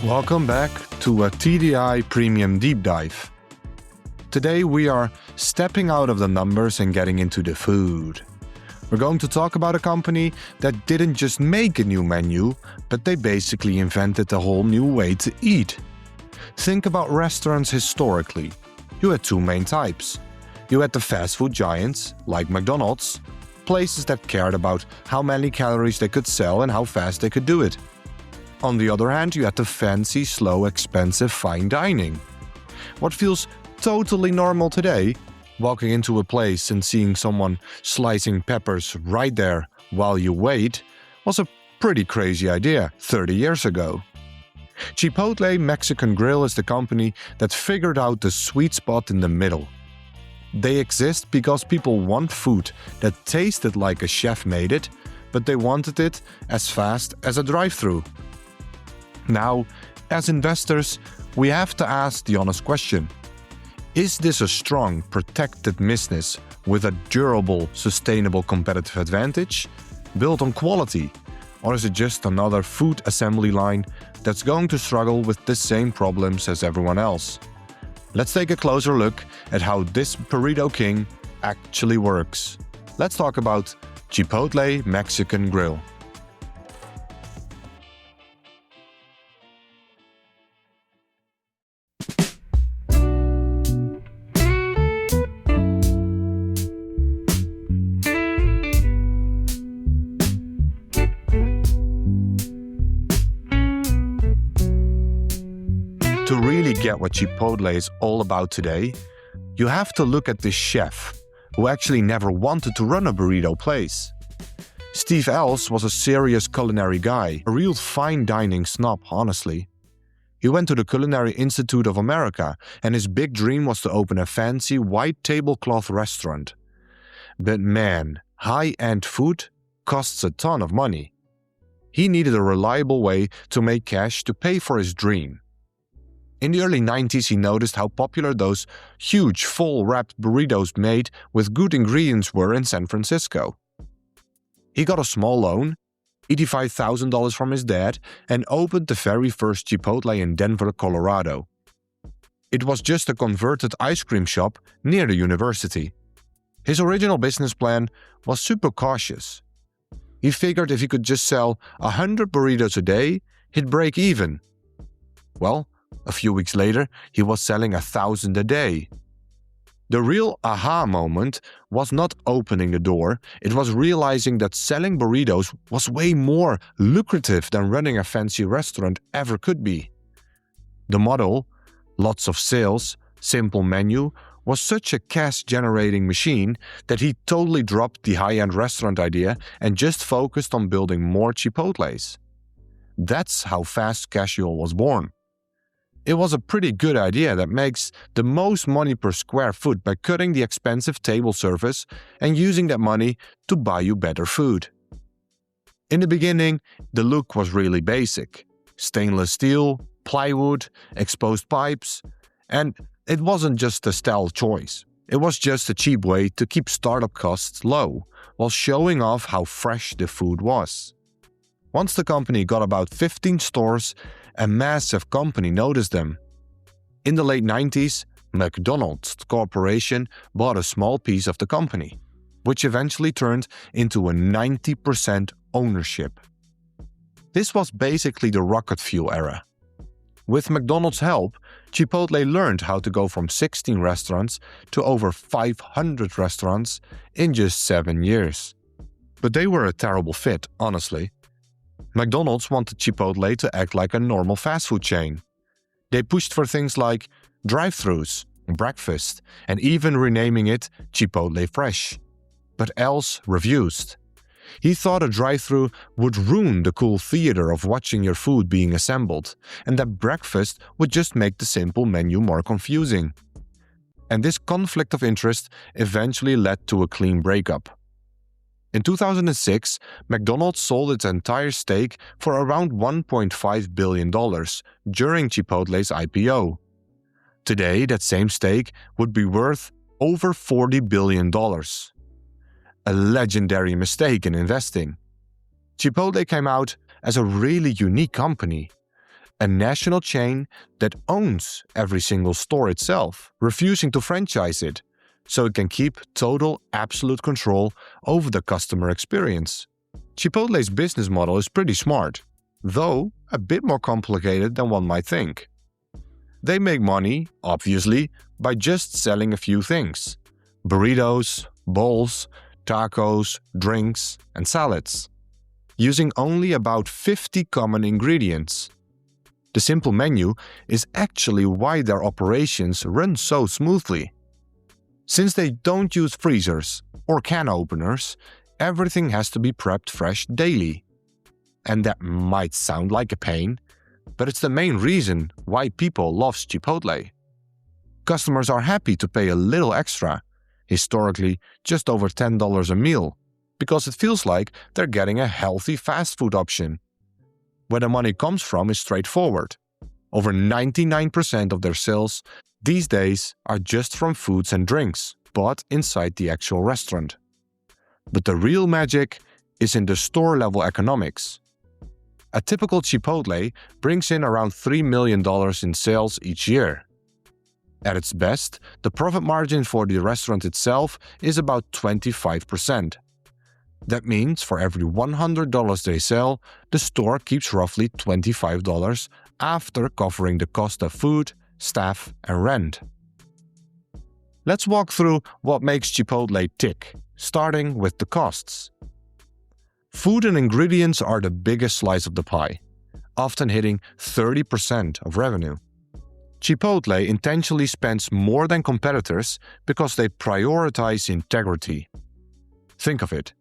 Welcome back to a TDI Premium Deep Dive. Today we are stepping out of the numbers and getting into the food. We're going to talk about a company that didn't just make a new menu, but they basically invented a whole new way to eat. Think about restaurants historically. You had two main types. You had the fast food giants, like McDonald's, places that cared about how many calories they could sell and how fast they could do it. On the other hand, you had the fancy, slow, expensive fine dining. What feels totally normal today, walking into a place and seeing someone slicing peppers right there while you wait, was a pretty crazy idea 30 years ago. Chipotle Mexican Grill is the company that figured out the sweet spot in the middle. They exist because people want food that tasted like a chef made it, but they wanted it as fast as a drive-thru. Now, as investors, we have to ask the honest question. Is this a strong, protected business with a durable, sustainable competitive advantage, built on quality? Or is it just another food assembly line that's going to struggle with the same problems as everyone else? Let's take a closer look at how this burrito king actually works. Let's talk about Chipotle Mexican Grill. To really get what Chipotle is all about today, you have to look at this chef who actually never wanted to run a burrito place. Steve Ells was a serious culinary guy, a real fine dining snob, honestly. He went to the Culinary Institute of America, and his big dream was to open a fancy white tablecloth restaurant. But man, high-end food costs a ton of money. He needed a reliable way to make cash to pay for his dream. In the early 90s, he noticed how popular those huge, full-wrapped burritos made with good ingredients were in San Francisco. He got a small loan, $85,000 from his dad, and opened the very first Chipotle in Denver, Colorado. It was just a converted ice cream shop near the university. His original business plan was super cautious. He figured if he could just sell 100 burritos a day, he'd break even. Well, a few weeks later, he was selling 1,000 a day. The real aha moment was not opening the door, it was realizing that selling burritos was way more lucrative than running a fancy restaurant ever could be. The model, lots of sales, simple menu, was such a cash-generating machine that he totally dropped the high-end restaurant idea and just focused on building more Chipotles. That's how fast casual was born. It was a pretty good idea that makes the most money per square foot by cutting the expensive table service and using that money to buy you better food. In the beginning, the look was really basic. Stainless steel, plywood, exposed pipes, and it wasn't just a style choice. It was just a cheap way to keep startup costs low while showing off how fresh the food was. Once the company got about 15 stores, a massive company noticed them. In the late 90s, McDonald's Corporation bought a small piece of the company, which eventually turned into a 90% ownership. This was basically the rocket fuel era. With McDonald's help, Chipotle learned how to go from 16 restaurants to over 500 restaurants in just 7 years. But they were a terrible fit, honestly. McDonald's wanted Chipotle to act like a normal fast food chain. They pushed for things like drive-thrus, breakfast, and even renaming it Chipotle Fresh. But Ells refused. He thought a drive-thru would ruin the cool theater of watching your food being assembled, and that breakfast would just make the simple menu more confusing. And this conflict of interest eventually led to a clean breakup. In 2006, McDonald's sold its entire stake for around $1.5 billion during Chipotle's IPO. Today, that same stake would be worth over $40 billion. A legendary mistake in investing. Chipotle came out as a really unique company. a national chain that owns every single store itself, refusing to franchise it, so it can keep total, absolute control over the customer experience. Chipotle's business model is pretty smart, though a bit more complicated than one might think. They make money, obviously, by just selling a few things: burritos, bowls, tacos, drinks, and salads, using only about 50 common ingredients. The simple menu is actually why their operations run so smoothly. Since they don't use freezers or can openers, everything has to be prepped fresh daily. And that might sound like a pain, but it's the main reason why people love Chipotle. Customers are happy to pay a little extra, historically just over $10 a meal, because it feels like they're getting a healthy fast food option. Where the money comes from is straightforward. Over 99% of their sales these days are just from foods and drinks, bought inside the actual restaurant. But the real magic is in the store-level economics. A typical Chipotle brings in around $3 million in sales each year. At its best, the profit margin for the restaurant itself is about 25%. That means for every $100 they sell, the store keeps roughly $25 after covering the cost of food, staff, and rent. Let's walk through what makes Chipotle tick, starting with the costs. Food and ingredients are the biggest slice of the pie, often hitting 30% of revenue. Chipotle intentionally spends more than competitors because they prioritize integrity. Think of it.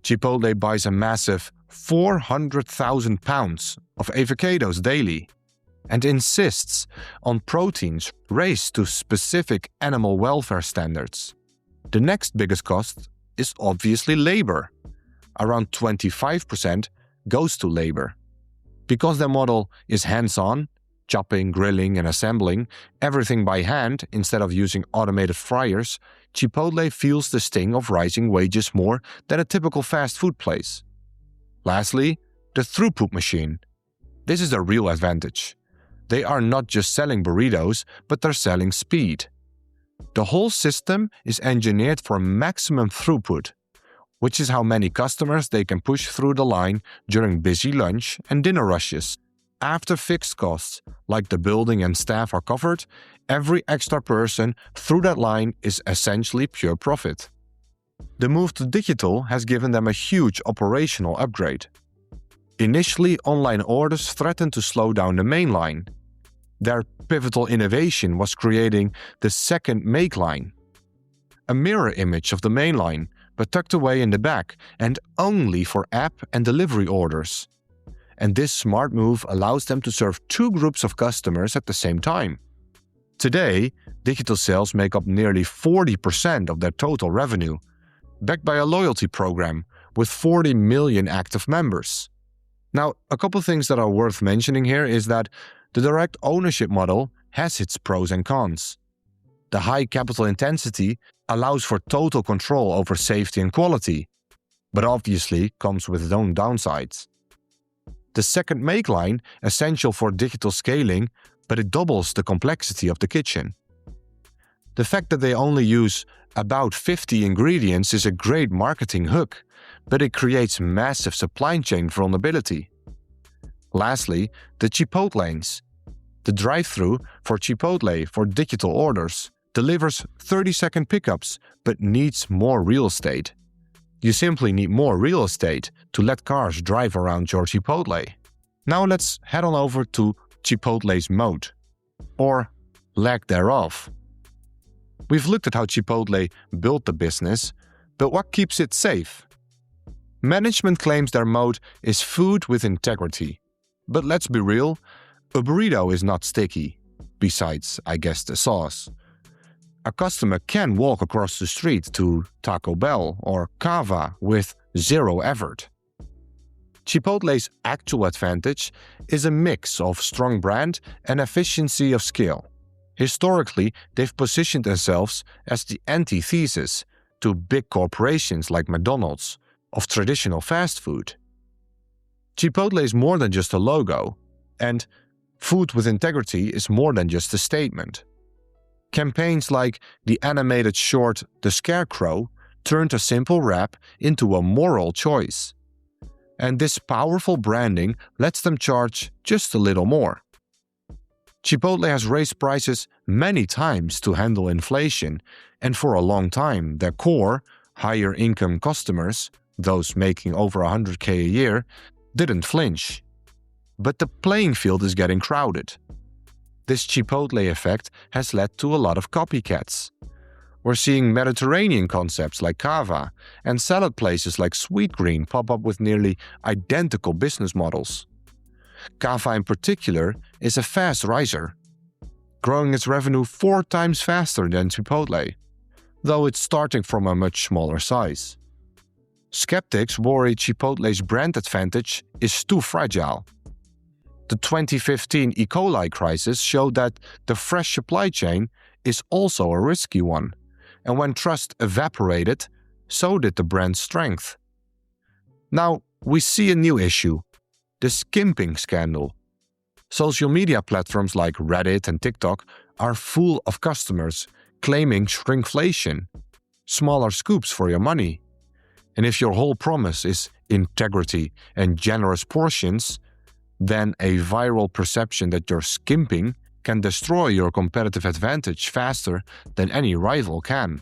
Chipotle buys a massive 400,000 pounds of avocados daily and insists on proteins raised to specific animal welfare standards. The next biggest cost is obviously labor. Around 25% goes to labor. Because their model is hands-on, chopping, grilling, and assembling everything by hand instead of using automated fryers, Chipotle feels the sting of rising wages more than a typical fast food place. Lastly, the throughput machine. This is a real advantage. They are not just selling burritos, but they're selling speed. The whole system is engineered for maximum throughput, which is how many customers they can push through the line during busy lunch and dinner rushes. After fixed costs, like the building and staff, are covered, every extra person through that line is essentially pure profit. The move to digital has given them a huge operational upgrade. Initially, online orders threatened to slow down the main line. Their pivotal innovation was creating the second make line, a mirror image of the main line, but tucked away in the back and only for app and delivery orders. And this smart move allows them to serve two groups of customers at the same time. Today, digital sales make up nearly 40% of their total revenue, backed by a loyalty program with 40 million active members. Now, a couple things that are worth mentioning here is that the direct ownership model has its pros and cons. The high capital intensity allows for total control over safety and quality, but obviously comes with its own downsides. The second make line, essential for digital scaling, but it doubles the complexity of the kitchen. The fact that they only use about 50 ingredients is a great marketing hook, but it creates massive supply chain vulnerability. Lastly, the Chipotlanes. The drive-thru for Chipotle for digital orders delivers 30-second pickups but needs more real estate. You simply need more real estate to let cars drive around your Chipotle. Now let's head on over to Chipotle's moat, or lack thereof. We've looked at how Chipotle built the business, but what keeps it safe? Management claims their moat is food with integrity. But let's be real, a burrito is not sticky, besides, I guess, the sauce. A customer can walk across the street to Taco Bell or Cava with zero effort. Chipotle's actual advantage is a mix of strong brand and efficiency of scale. Historically, they've positioned themselves as the antithesis to big corporations like McDonald's of traditional fast food. Chipotle is more than just a logo, and Food with integrity is more than just a statement. Campaigns like the animated short The Scarecrow turned a simple wrap into a moral choice. And this powerful branding lets them charge just a little more. Chipotle has raised prices many times to handle inflation, and for a long time their core, higher income customers, those making over $100K a year, didn't flinch. But the playing field is getting crowded. This Chipotle effect has led to a lot of copycats. We're seeing Mediterranean concepts like Cava and salad places like Sweetgreen pop up with nearly identical business models. Cava in particular is a fast riser, growing its revenue 4 times faster than Chipotle, though it's starting from a much smaller size. Skeptics worry Chipotle's brand advantage is too fragile. The 2015 E. coli crisis showed that the fresh supply chain is also a risky one, and when trust evaporated, so did the brand's strength. Now, we see a new issue: the skimping scandal. Social media platforms like Reddit and TikTok are full of customers claiming shrinkflation, smaller scoops for your money. And if your whole promise is integrity and generous portions, then a viral perception that you're skimping can destroy your competitive advantage faster than any rival can.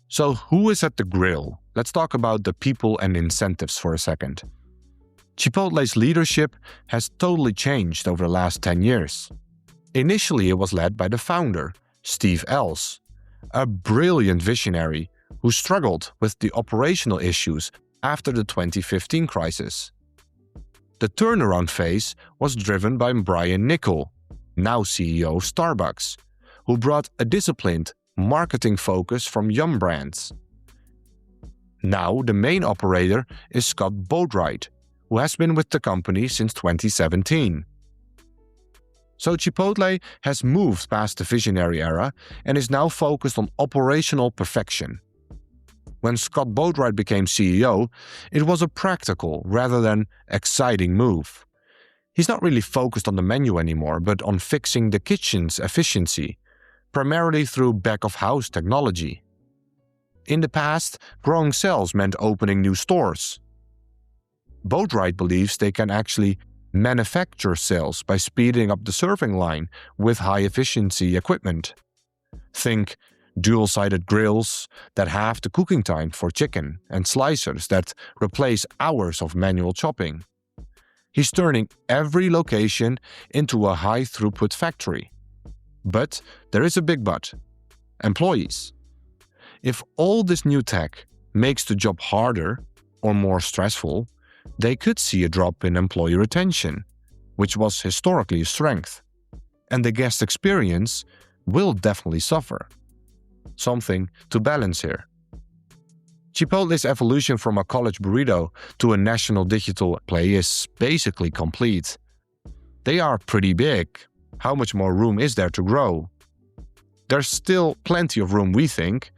So who is at the grill? Let's talk about the people and incentives for a second. Chipotle's leadership has totally changed over the last 10 years. Initially, it was led by the founder, Steve Ells, a brilliant visionary who struggled with the operational issues after the 2015 crisis. The turnaround phase was driven by Brian Niccol, now CEO of Starbucks, who brought a disciplined marketing focus from Yum Brands. Now the main operator is Scott Boatwright, who has been with the company since 2017. So Chipotle has moved past the visionary era and is now focused on operational perfection. When Scott Boatwright became CEO, it was a practical rather than exciting move. He's not really focused on the menu anymore, but on fixing the kitchen's efficiency, primarily through back-of-house technology. In the past, growing sales meant opening new stores. Boatwright believes they can actually manufacture sales by speeding up the serving line with high-efficiency equipment. Think dual-sided grills that halve the cooking time for chicken and slicers that replace hours of manual chopping. He's turning every location into a high-throughput factory. But there is a big but: employees. If all this new tech makes the job harder or more stressful, they could see a drop in employee retention, which was historically a strength. And the guest experience will definitely suffer. Something to balance here. Chipotle's evolution from a college burrito to a national digital play is basically complete. They are pretty big. How much more room is there to grow? There's still plenty of room, we think,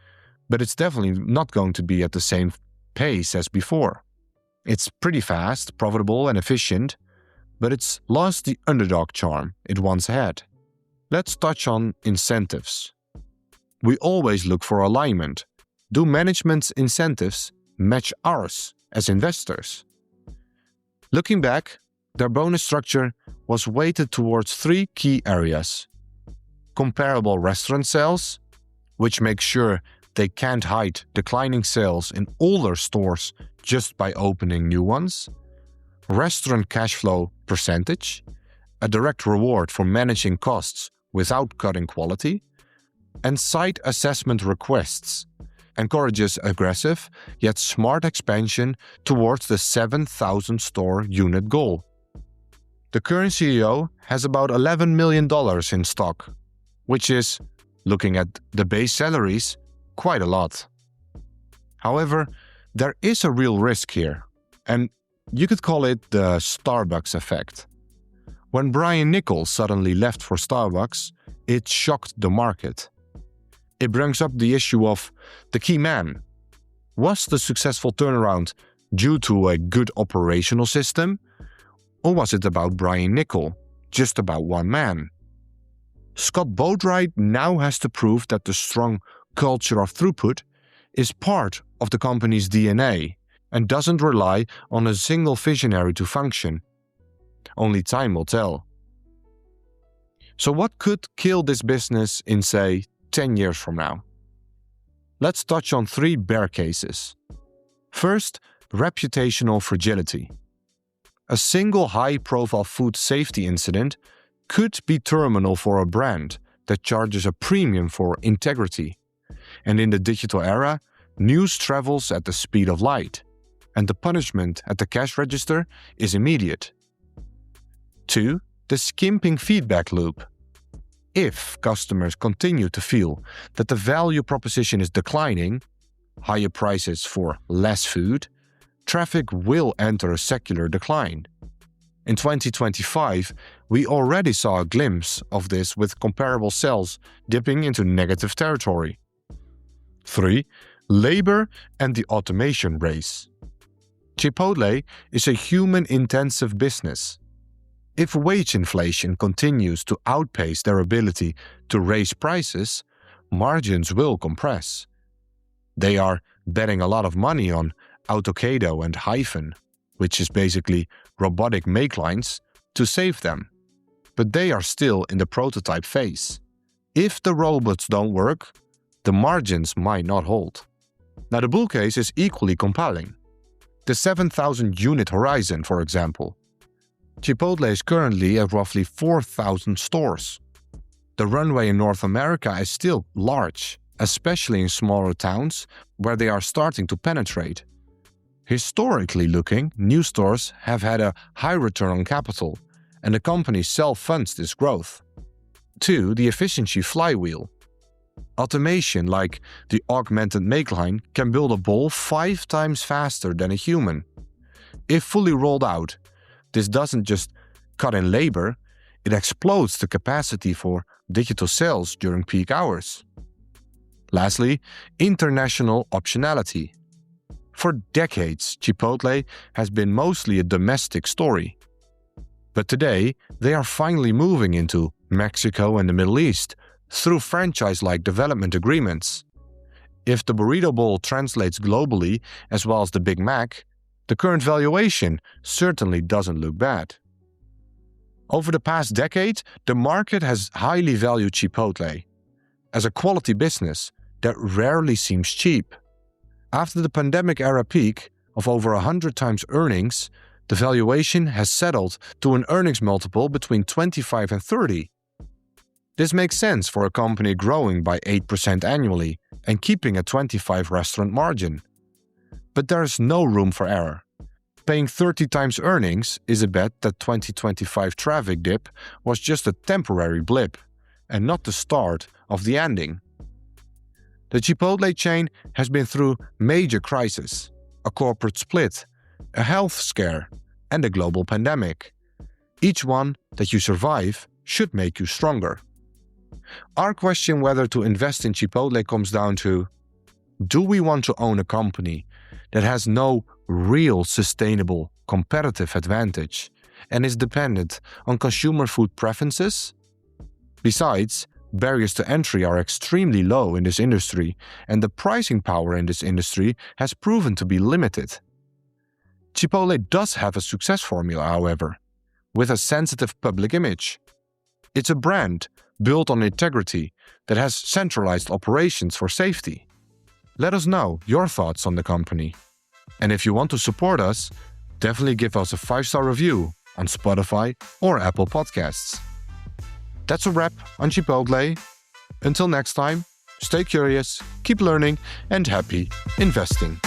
but it's definitely not going to be at the same pace as before. It's pretty fast, profitable, and efficient, but it's lost the underdog charm it once had. Let's touch on incentives. We always look for alignment. Do management's incentives match ours as investors? Looking back, their bonus structure was weighted towards 3 key areas: comparable restaurant sales, which makes sure they can't hide declining sales in older stores just by opening new ones; restaurant cash flow percentage, a direct reward for managing costs without cutting quality; and site assessment requests, encourages aggressive yet smart expansion towards the 7,000 store unit goal. The current CEO has about $11 million in stock, which is, looking at the base salaries, quite a lot. However, there is a real risk here, and you could call it the Starbucks effect. When Brian Niccol suddenly left for Starbucks, it shocked the market. It brings up the issue of the key man. Was the successful turnaround due to a good operational system, or was it about Brian Niccol, just about one man. Scott Boatwright now has to prove that the strong culture of throughput is part of the company's DNA and doesn't rely on a single visionary to function. Only time will tell. So what could kill this business in, say, 10 years from now? Let's touch on 3 bear cases. First, reputational fragility. A single high-profile food safety incident could be terminal for a brand that charges a premium for integrity. And in the digital era, news travels at the speed of light, and the punishment at the cash register is immediate. 2. The skimping feedback loop. If customers continue to feel that the value proposition is declining, higher prices for less food, traffic will enter a secular decline. In 2025, we already saw a glimpse of this with comparable sales dipping into negative territory. 3. Labor and the automation race. Chipotle is a human-intensive business. If wage inflation continues to outpace their ability to raise prices, margins will compress. They are betting a lot of money on Autocado and Hyphen, which is basically robotic make lines, to save them. But they are still in the prototype phase. If the robots don't work, the margins might not hold. Now the bull case is equally compelling. The 7,000 unit horizon, for example. Chipotle is currently at roughly 4,000 stores. The runway in North America is still large, especially in smaller towns where they are starting to penetrate. Historically looking, new stores have had a high return on capital, and the company self-funds this growth. 2. The efficiency flywheel. Automation like the augmented make line can build a bowl 5 times faster than a human. If fully rolled out, this doesn't just cut in labor, it explodes the capacity for digital sales during peak hours. Lastly, international optionality. For decades, Chipotle has been mostly a domestic story. But today, they are finally moving into Mexico and the Middle East through franchise-like development agreements. If the burrito bowl translates globally as well as the Big Mac, the current valuation certainly doesn't look bad. Over the past decade, the market has highly valued Chipotle as a quality business that rarely seems cheap. After the pandemic-era peak of over 100 times earnings, the valuation has settled to an earnings multiple between 25 and 30. This makes sense for a company growing by 8% annually and keeping a 25 restaurant margin. But there is no room for error. Paying 30 times earnings is a bet that 2025 traffic dip was just a temporary blip and not the start of the ending. The Chipotle chain has been through major crises, a corporate split, a health scare, and a global pandemic. Each one that you survive should make you stronger. Our question whether to invest in Chipotle comes down to: do we want to own a company that has no real sustainable competitive advantage and is dependent on consumer food preferences? Besides, barriers to entry are extremely low in this industry, and the pricing power in this industry has proven to be limited. Chipotle does have a success formula, however, with a sensitive public image. It's a brand built on integrity that has centralized operations for safety. Let us know your thoughts on the company. And if you want to support us, definitely give us a 5-star review on Spotify or Apple Podcasts. That's a wrap on Chipotle. Until next time, stay curious, keep learning, and happy investing.